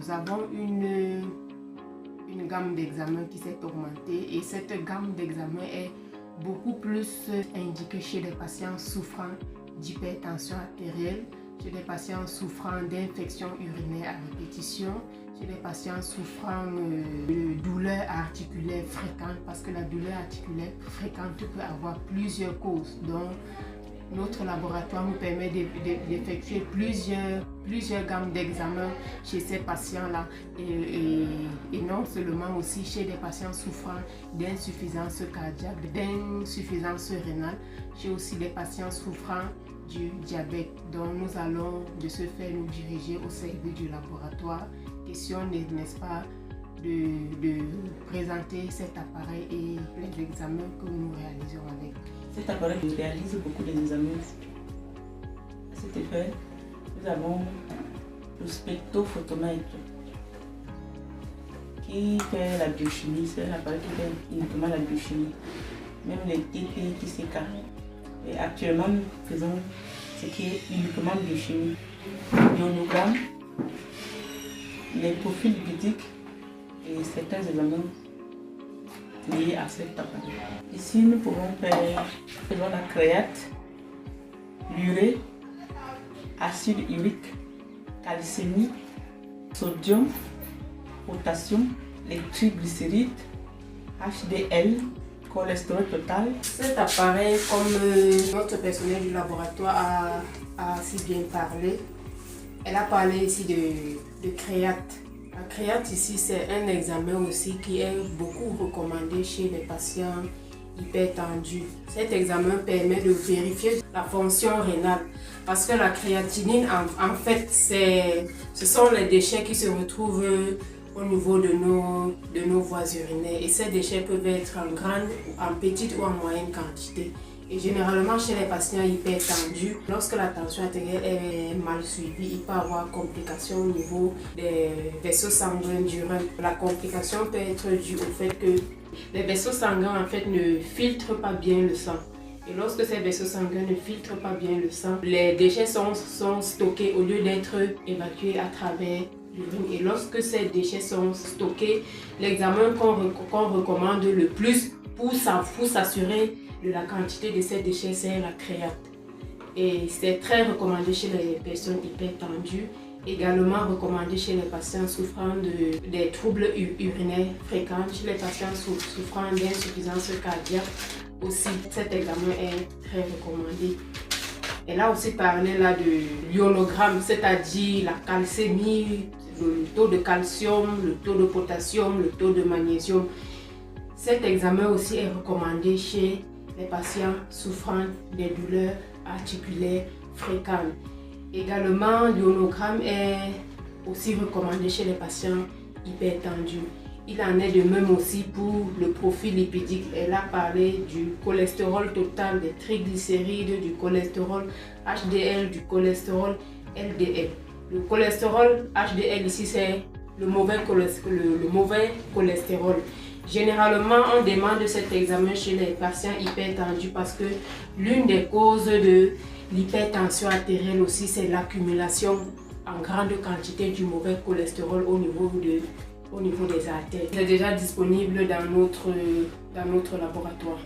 nous avons une gamme d'examens qui s'est augmentée et cette gamme d'examens est beaucoup plus indiquée chez les patients souffrant d'hypertension artérielle, chez les patients souffrant d'infections urinaires à répétition, chez les patients souffrant de douleurs articulaires fréquentes, parce que la douleur articulaire fréquente peut avoir plusieurs causes. Donc, notre laboratoire nous permet d'effectuer plusieurs gammes d'examens chez ces patients-là et non seulement aussi chez des patients souffrant d'insuffisance cardiaque, d'insuffisance rénale, chez aussi des patients souffrant du diabète. Donc nous allons de ce fait nous diriger au service du laboratoire. Question n'est-ce pas de présenter cet appareil et les examens que nous réalisons avec. Cet appareil réalise beaucoup d'examens. À cet effet, nous avons le spectrophotomètre qui fait la biochimie. C'est un appareil qui fait uniquement la biochimie, même les TP, TCK. Et actuellement, nous faisons ce qui est uniquement biochimie. L'ionogramme, les profils lipidiques et certains examens liés à cet appareil. Ici, nous pouvons faire la créate, l'urée, acide urique, calcémie, sodium, potassium, les triglycérides, HDL, cholestérol total. Cet appareil, comme notre personnel du laboratoire a si bien parlé, elle a parlé ici de créate. La créate ici, c'est un examen aussi qui est beaucoup recommandé chez les patients hypertendus. Cet examen permet de vérifier la fonction rénale parce que la créatinine, en fait, ce sont les déchets qui se retrouvent au niveau de nos voies urinaires et ces déchets peuvent être en grande, en petite ou en moyenne quantité. Et généralement chez les patients hypertendus, lorsque la tension artérielle est mal suivie, il peut y avoir complications au niveau des vaisseaux sanguins du rein. La complication peut être due au fait que les vaisseaux sanguins en fait ne filtrent pas bien le sang. Et lorsque ces vaisseaux sanguins ne filtrent pas bien le sang, les déchets sont stockés au lieu d'être évacués à travers l'urine. Et lorsque ces déchets sont stockés, l'examen qu'on recommande le plus pour s'assurer de la quantité de ces déchets, c'est la créate. Et c'est très recommandé chez les personnes hypertendues, également recommandé chez les patients souffrant des troubles urinaires fréquents, chez les patients souffrant d'insuffisance cardiaque. Aussi, cet examen est très recommandé. Elle a aussi parlé là de l'ionogramme, c'est-à-dire la calcémie, le taux de calcium, le taux de potassium, le taux de magnésium. Cet examen aussi est recommandé chez les patients souffrant des douleurs articulaires fréquentes. Également, l'ionogramme est aussi recommandé chez les patients hypertendus. Il en est de même aussi pour le profil lipidique. Elle a parlé du cholestérol total, des triglycérides, du cholestérol HDL, du cholestérol LDL. Le cholestérol HDL ici, c'est le mauvais cholestérol. Généralement, on demande cet examen chez les patients hypertendus parce que l'une des causes de l'hypertension artérielle aussi, c'est l'accumulation en grande quantité du mauvais cholestérol au niveau des artères. C'est déjà disponible dans notre laboratoire.